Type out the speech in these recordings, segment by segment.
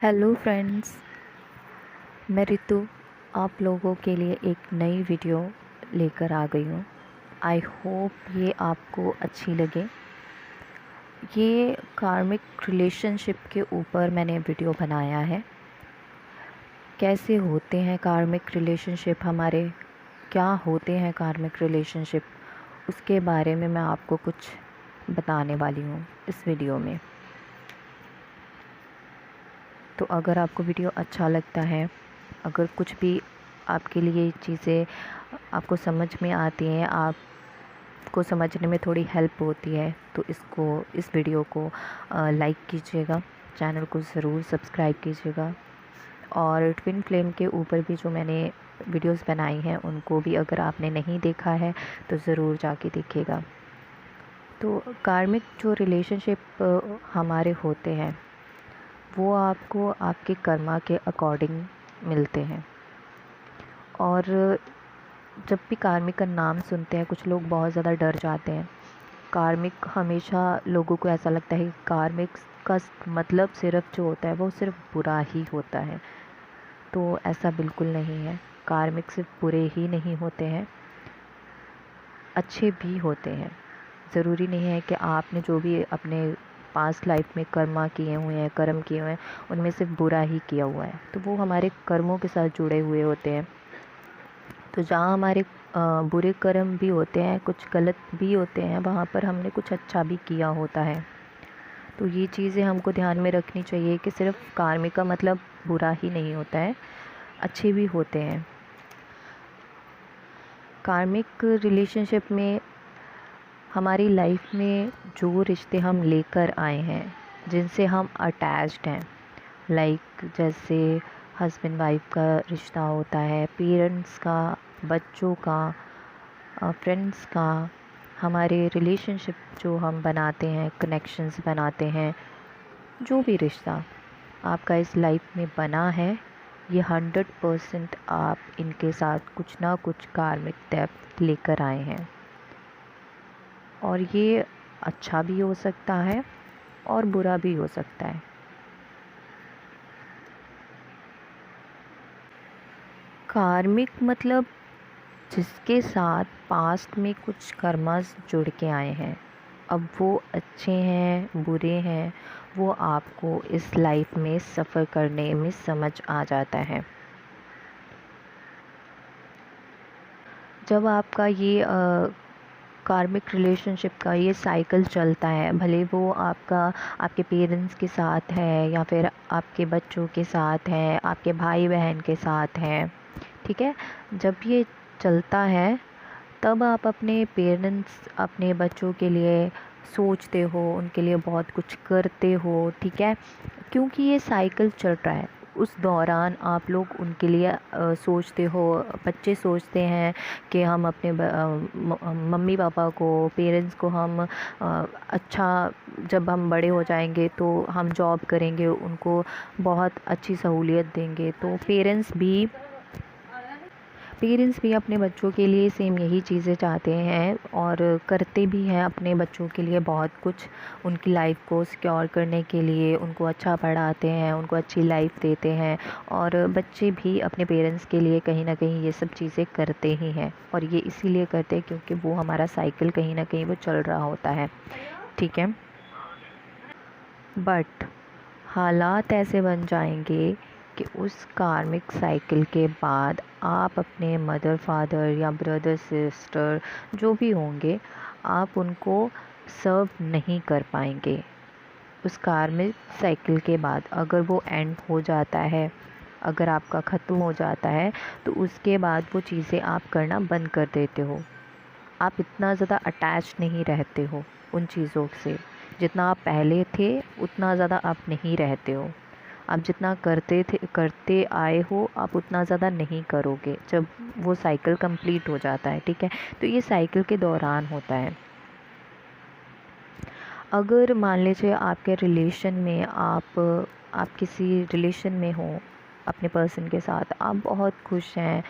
Hello friends, मैं रितु आप लोगों के लिए एक नई वीडियो लेकर आ गई हूँ। आई होप ये आपको अच्छी लगे। ये कार्मिक रिलेशनशिप के ऊपर मैंने वीडियो बनाया है। कैसे होते हैं कार्मिक रिलेशनशिप हमारे, क्या होते हैं कार्मिक रिलेशनशिप, उसके बारे में मैं आपको कुछ बताने वाली हूँ इस वीडियो में। तो अगर आपको वीडियो अच्छा लगता है, अगर कुछ भी आपके लिए चीज़ें आपको समझ में आती हैं, आपको समझने में थोड़ी हेल्प होती है, तो इस वीडियो को लाइक कीजिएगा, चैनल को ज़रूर सब्सक्राइब कीजिएगा। और ट्विन फ्लेम के ऊपर भी जो मैंने वीडियोस बनाई हैं उनको भी अगर आपने नहीं देखा है तो ज़रूर जाके देखिएगा। तो कार्मिक जो रिलेशनशिप हमारे होते हैं वो आपको आपके कर्मा के अकॉर्डिंग मिलते हैं। और जब भी कार्मिक का नाम सुनते हैं कुछ लोग बहुत ज़्यादा डर जाते हैं। कार्मिक हमेशा लोगों को ऐसा लगता है कि कार्मिक का मतलब सिर्फ जो होता है वो सिर्फ बुरा ही होता है। तो ऐसा बिल्कुल नहीं है। कार्मिक सिर्फ बुरे ही नहीं होते हैं, अच्छे भी होते हैं। ज़रूरी नहीं है कि आपने जो भी अपने पास्ट लाइफ में कर्म किए हुए हैं उनमें सिर्फ बुरा ही किया हुआ है, तो वो हमारे कर्मों के साथ जुड़े हुए होते हैं। तो जहाँ हमारे बुरे कर्म भी होते हैं, कुछ गलत भी होते हैं, वहाँ पर हमने कुछ अच्छा भी किया होता है। तो ये चीज़ें हमको ध्यान में रखनी चाहिए कि सिर्फ कार्मिक का मतलब बुरा ही नहीं होता है, अच्छे भी होते हैं। कार्मिक रिलेशनशिप में हमारी लाइफ में जो रिश्ते हम लेकर आए हैं, जिनसे हम अटैच्ड हैं, लाइक जैसे हस्बैंड वाइफ का रिश्ता होता है, पेरेंट्स का, बच्चों का, फ्रेंड्स का, हमारे रिलेशनशिप जो हम बनाते हैं, कनेक्शंस बनाते हैं, जो भी रिश्ता आपका इस लाइफ में बना है, ये 100% आप इनके साथ कुछ ना कुछ कार्मिक डेप्थ लेकर आए हैं। और ये अच्छा भी हो सकता है और बुरा भी हो सकता है। कार्मिक मतलब जिसके साथ पास्ट में कुछ कर्मास जुड़ के आए हैं, अब वो अच्छे हैं बुरे हैं वो आपको इस लाइफ में सफ़र करने में समझ आ जाता है। जब आपका ये कार्मिक रिलेशनशिप का ये साइकिल चलता है, भले वो आपके पेरेंट्स के साथ है या फिर आपके बच्चों के साथ है, आपके भाई बहन के साथ है, ठीक है। जब ये चलता है तब आप अपने पेरेंट्स, अपने बच्चों के लिए सोचते हो, उनके लिए बहुत कुछ करते हो, ठीक है, क्योंकि ये साइकिल चल रहा है। उस दौरान आप लोग उनके लिए सोचते हो, बच्चे सोचते हैं कि हम अपने मम्मी पापा को, पेरेंट्स को हम अच्छा, जब हम बड़े हो जाएंगे तो हम जॉब करेंगे, उनको बहुत अच्छी सहूलियत देंगे। तो पेरेंट्स भी अपने बच्चों के लिए सेम यही चीज़ें चाहते हैं और करते भी हैं अपने बच्चों के लिए बहुत कुछ। उनकी लाइफ को सिक्योर करने के लिए उनको अच्छा पढ़ाते हैं, उनको अच्छी लाइफ देते हैं। और बच्चे भी अपने पेरेंट्स के लिए कहीं ना कहीं ये सब चीज़ें करते ही हैं, और ये इसीलिए करते हैं क्योंकि वो हमारा साइकिल कहीं ना कहीं वो चल रहा होता है, ठीक है। बट हालात ऐसे बन जाएंगे कि उस कार्मिक साइकिल के बाद आप अपने मदर फादर या ब्रदर सिस्टर जो भी होंगे, आप उनको सर्व नहीं कर पाएंगे। उस कार्मिक साइकिल के बाद अगर वो एंड हो जाता है, अगर आपका ख़त्म हो जाता है, तो उसके बाद वो चीज़ें आप करना बंद कर देते हो। आप इतना ज़्यादा अटैच नहीं रहते हो उन चीज़ों से, जितना आप पहले थे उतना ज़्यादा आप नहीं रहते हो। आप जितना करते आए हो आप उतना ज़्यादा नहीं करोगे जब वो साइकिल कंप्लीट हो जाता है, ठीक है। तो ये साइकिल के दौरान होता है। अगर मान लीजिए आपके रिलेशन में आप किसी रिलेशन में हो, अपने पर्सन के साथ आप बहुत खुश हैं,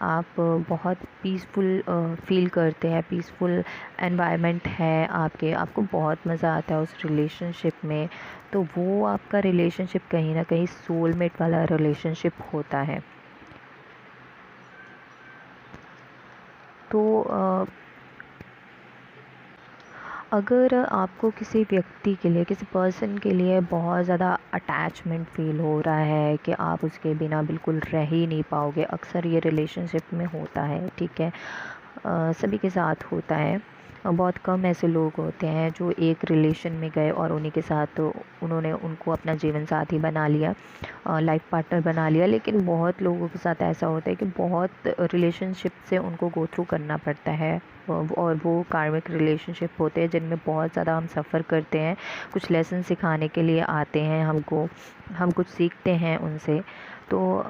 आप बहुत पीसफुल फ़ील करते हैं, पीसफुल एनवायरनमेंट है आपको बहुत मज़ा आता है उस रिलेशनशिप में, तो वो आपका रिलेशनशिप कहीं ना कहीं सोलमेट वाला रिलेशनशिप होता है। तो अगर आपको किसी व्यक्ति के लिए, किसी पर्सन के लिए बहुत ज़्यादा अटैचमेंट फ़ील हो रहा है कि आप उसके बिना बिल्कुल रह ही नहीं पाओगे, अक्सर ये रिलेशनशिप में होता है, ठीक है, सभी के साथ होता है। बहुत कम ऐसे लोग होते हैं जो एक रिलेशन में गए और उन्हीं के साथ उन्होंने उनको अपना जीवन साथी बना लिया, लाइफ पार्टनर बना लिया। लेकिन बहुत लोगों के साथ ऐसा होता है कि बहुत रिलेशनशिप से उनको गो थ्रू करना पड़ता है, और वो कार्मिक रिलेशनशिप होते हैं जिनमें बहुत ज़्यादा हम सफ़र करते हैं, कुछ लेसन सिखाने के लिए आते हैं हमको, हम कुछ सीखते हैं उनसे। तो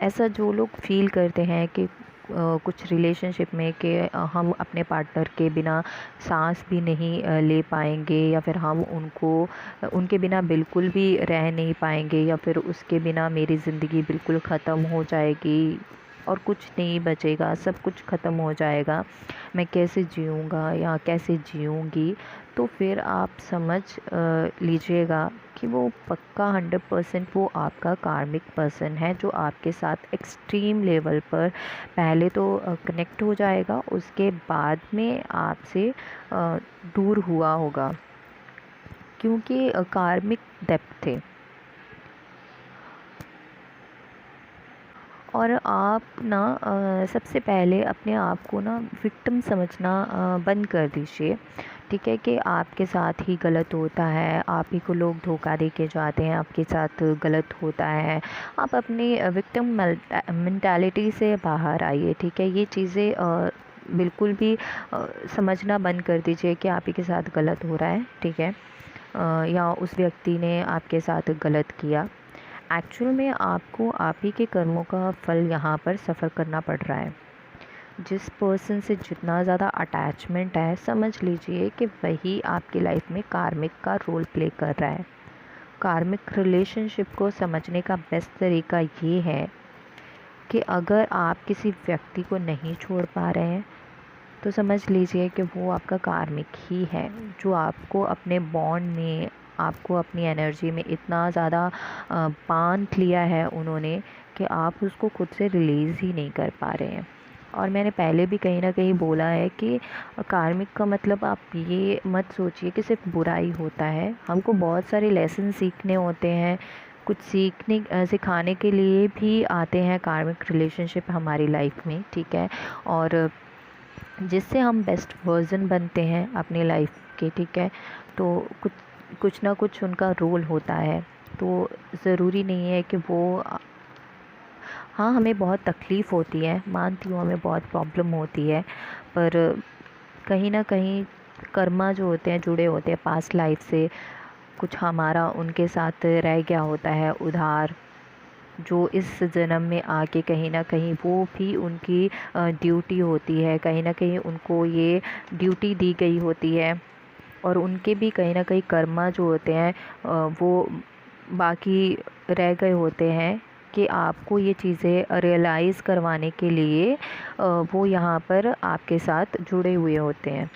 ऐसा जो लोग फ़ील करते हैं कि कुछ रिलेशनशिप में कि हम अपने पार्टनर के बिना सांस भी नहीं ले पाएंगे, या फिर हम उनके बिना बिल्कुल भी रह नहीं पाएंगे, या फिर उसके बिना मेरी ज़िंदगी बिल्कुल ख़त्म हो जाएगी और कुछ नहीं बचेगा, सब कुछ ख़त्म हो जाएगा, मैं कैसे जीऊँगा या कैसे जीऊँगी। तो फिर आप समझ लीजिएगा कि वो पक्का 100% वो आपका कार्मिक पर्सन है, जो आपके साथ एक्सट्रीम लेवल पर पहले तो कनेक्ट हो जाएगा, उसके बाद में आपसे दूर हुआ होगा, क्योंकि कार्मिक डेप्थ थे। और आप ना सबसे पहले अपने आप को ना विक्टिम समझना बंद कर दीजिए, ठीक है, कि आपके साथ ही गलत होता है, आप ही को लोग धोखा दे के जाते हैं, आपके साथ गलत होता है। आप अपनी विक्टिम मेंटालिटी से बाहर आइए, ठीक है, ये चीज़ें बिल्कुल भी समझना बंद कर दीजिए कि आप ही के साथ गलत हो रहा है, ठीक है, या उस व्यक्ति ने आपके साथ गलत किया। एक्चुअल में आपको आप ही के कर्मों का फल यहाँ पर सफ़र करना पड़ रहा है। जिस पर्सन से जितना ज़्यादा अटैचमेंट है, समझ लीजिए कि वही आपकी लाइफ में कार्मिक का रोल प्ले कर रहा है। कार्मिक रिलेशनशिप को समझने का बेस्ट तरीका ये है कि अगर आप किसी व्यक्ति को नहीं छोड़ पा रहे हैं, तो समझ लीजिए कि वो आपका कार्मिक ही है, जो आपको अपने बॉन्ड में, आपको अपनी एनर्जी में इतना ज़्यादा बांध लिया है उन्होंने कि आप उसको खुद से रिलीज़ ही नहीं कर पा रहे हैं। और मैंने पहले भी कहीं ना कहीं बोला है कि कार्मिक का मतलब आप ये मत सोचिए कि सिर्फ बुराई होता है, हमको बहुत सारे लेसन सीखने होते हैं, कुछ सिखाने के लिए भी आते हैं कार्मिक रिलेशनशिप हमारी लाइफ में, ठीक है, और जिससे हम बेस्ट वर्जन बनते हैं अपनी लाइफ के, ठीक है। तो कुछ ना कुछ उनका रोल होता है, तो ज़रूरी नहीं है कि वो हाँ, हमें बहुत तकलीफ़ होती है, मानती हूँ, हमें बहुत प्रॉब्लम होती है, पर कहीं ना कहीं कर्मा जो होते हैं जुड़े होते हैं पास्ट लाइफ से, कुछ हमारा उनके साथ रह गया होता है उधार, जो इस जन्म में आके कहीं ना कहीं वो भी उनकी ड्यूटी होती है, कहीं ना कहीं उनको ये ड्यूटी दी गई होती है, और उनके भी कहीं ना कहीं कर्मा जो होते हैं वो बाकी रह गए होते हैं कि आपको ये चीज़ें रियलाइज़ करवाने के लिए वो यहाँ पर आपके साथ जुड़े हुए होते हैं।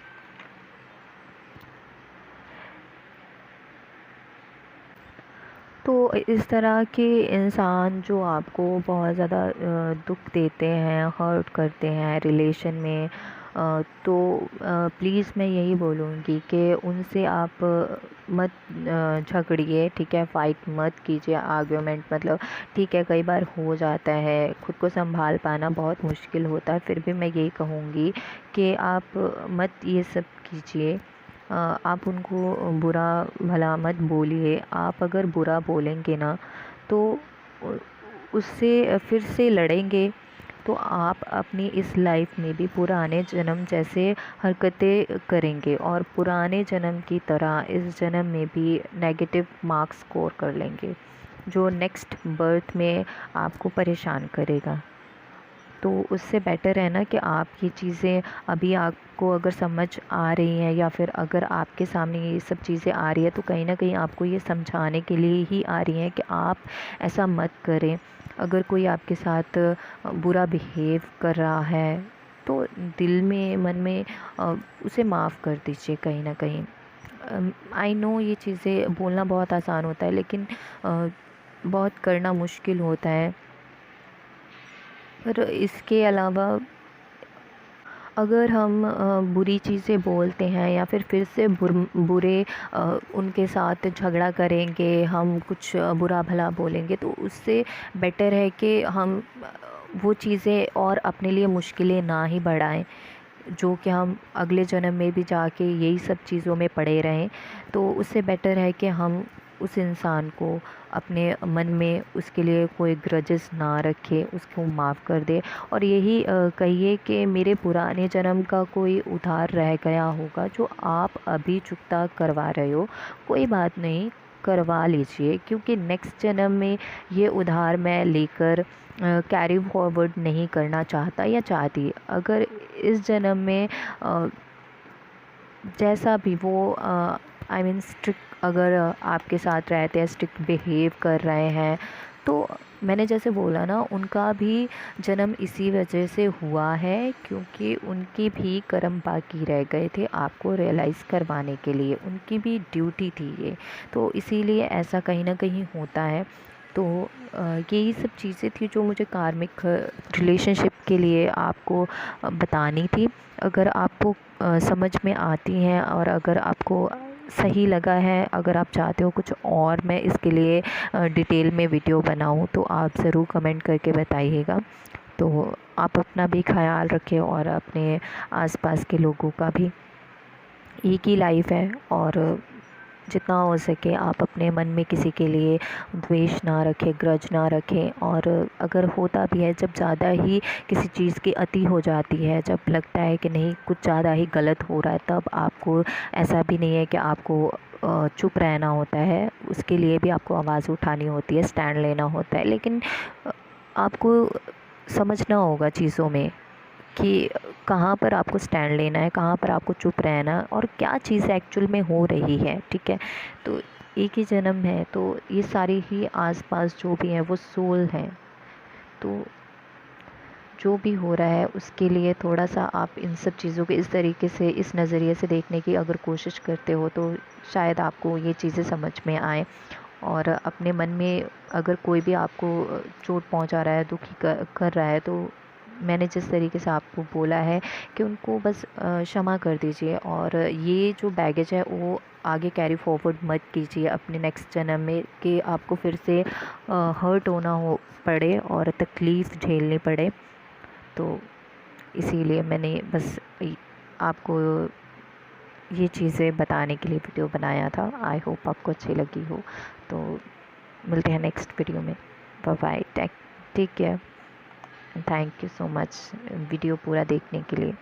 तो इस तरह के इंसान जो आपको बहुत ज़्यादा दुख देते हैं, हर्ट करते हैं रिलेशन में, तो प्लीज़ मैं यही बोलूँगी कि उनसे आप मत झगड़िए, ठीक है, फ़ाइट मत कीजिए, आर्ग्यूमेंट मतलब ठीक है, कई बार हो जाता है, खुद को संभाल पाना बहुत मुश्किल होता है, फिर भी मैं यही कहूँगी कि आप मत ये सब कीजिए। आप उनको बुरा भला मत बोलिए, आप अगर बुरा बोलेंगे ना तो उससे फिर से लड़ेंगे, तो आप अपनी इस लाइफ में भी पुराने जन्म जैसे हरकतें करेंगे, और पुराने जन्म की तरह इस जन्म में भी नेगेटिव मार्क्स स्कोर कर लेंगे, जो नेक्स्ट बर्थ में आपको परेशान करेगा। तो उससे बेटर है ना कि आप ये चीज़ें अभी आपको अगर समझ आ रही हैं या फिर अगर आपके सामने ये सब चीज़ें आ रही है तो कहीं ना कहीं आपको ये समझाने के लिए ही आ रही हैं कि आप ऐसा मत करें। अगर कोई आपके साथ बुरा बिहेव कर रहा है तो दिल में मन में उसे माफ़ कर दीजिए कहीं ना कहीं। आई नो ये चीज़ें बोलना बहुत आसान होता है लेकिन बहुत करना मुश्किल होता है। पर इसके अलावा अगर हम बुरी चीज़ें बोलते हैं या फिर से बुरे उनके साथ झगड़ा करेंगे, हम कुछ बुरा भला बोलेंगे तो उससे बेटर है कि हम वो चीज़ें और अपने लिए मुश्किलें ना ही बढ़ाएं, जो कि हम अगले जन्म में भी जाके यही सब चीज़ों में पड़े रहें। तो उससे बेटर है कि हम उस इंसान को अपने मन में उसके लिए कोई ग्रजेस ना रखें, उसको माफ़ कर दे और यही कहिए कि मेरे पुराने जन्म का कोई उधार रह गया होगा जो आप अभी चुकता करवा रहे हो, कोई बात नहीं, करवा लीजिए, क्योंकि नेक्स्ट जन्म में ये उधार मैं लेकर कैरी फॉरवर्ड नहीं करना चाहता या चाहती। अगर इस जन्म में जैसा भी वो आई मीन स्ट्रिक्ट अगर आपके साथ रहते हैं, स्ट्रिक्ट बिहेव कर रहे हैं, तो मैंने जैसे बोला ना, उनका भी जन्म इसी वजह से हुआ है क्योंकि उनकी भी कर्म बाकी रह गए थे आपको रियलाइज़ करवाने के लिए, उनकी भी ड्यूटी थी ये, तो इसीलिए ऐसा कहीं ना कहीं होता है। तो यही सब चीज़ें थी जो मुझे कार्मिक रिलेशनशिप के लिए आपको बतानी थी। अगर आपको समझ में आती हैं और अगर आपको सही लगा है, अगर आप चाहते हो कुछ और मैं इसके लिए डिटेल में वीडियो बनाऊं तो आप ज़रूर कमेंट करके बताइएगा। तो आप अपना भी ख्याल रखें और अपने आसपास के लोगों का भी। एक ही लाइफ है और जितना हो सके आप अपने मन में किसी के लिए द्वेष ना रखें, ग्रज ना रखें। और अगर होता भी है, जब ज़्यादा ही किसी चीज़ की अति हो जाती है, जब लगता है कि नहीं कुछ ज़्यादा ही गलत हो रहा है, तब आपको ऐसा भी नहीं है कि आपको चुप रहना होता है, उसके लिए भी आपको आवाज़ उठानी होती है, स्टैंड लेना होता है। लेकिन आपको समझना होगा चीज़ों में कि कहाँ पर आपको स्टैंड लेना है, कहाँ पर आपको चुप रहना है और क्या चीज़ एक्चुअल में हो रही है, ठीक है। तो एक ही जन्म है, तो ये सारे ही आसपास जो भी हैं वो सोल हैं। तो जो भी हो रहा है उसके लिए थोड़ा सा आप इन सब चीज़ों को इस तरीके से, इस नज़रिए से देखने की अगर कोशिश करते हो तो शायद आपको ये चीज़ें समझ में आए। और अपने मन में अगर कोई भी आपको चोट पहुंचा रहा है, दुखी कर रहा है, तो मैंने जिस तरीके से आपको बोला है कि उनको बस क्षमा कर दीजिए और ये जो बैगेज है वो आगे कैरी फॉरवर्ड मत कीजिए अपने नेक्स्ट जन्म में, कि आपको फिर से हर्ट होना हो पड़े और तकलीफ़ झेलनी पड़े। तो इसीलिए मैंने बस आपको ये चीज़ें बताने के लिए वीडियो बनाया था। आई होप आपको अच्छी लगी हो। तो मिलते हैं नेक्स्ट वीडियो में। Bye bye, take care, thank you so much video पूरा देखने के लिए।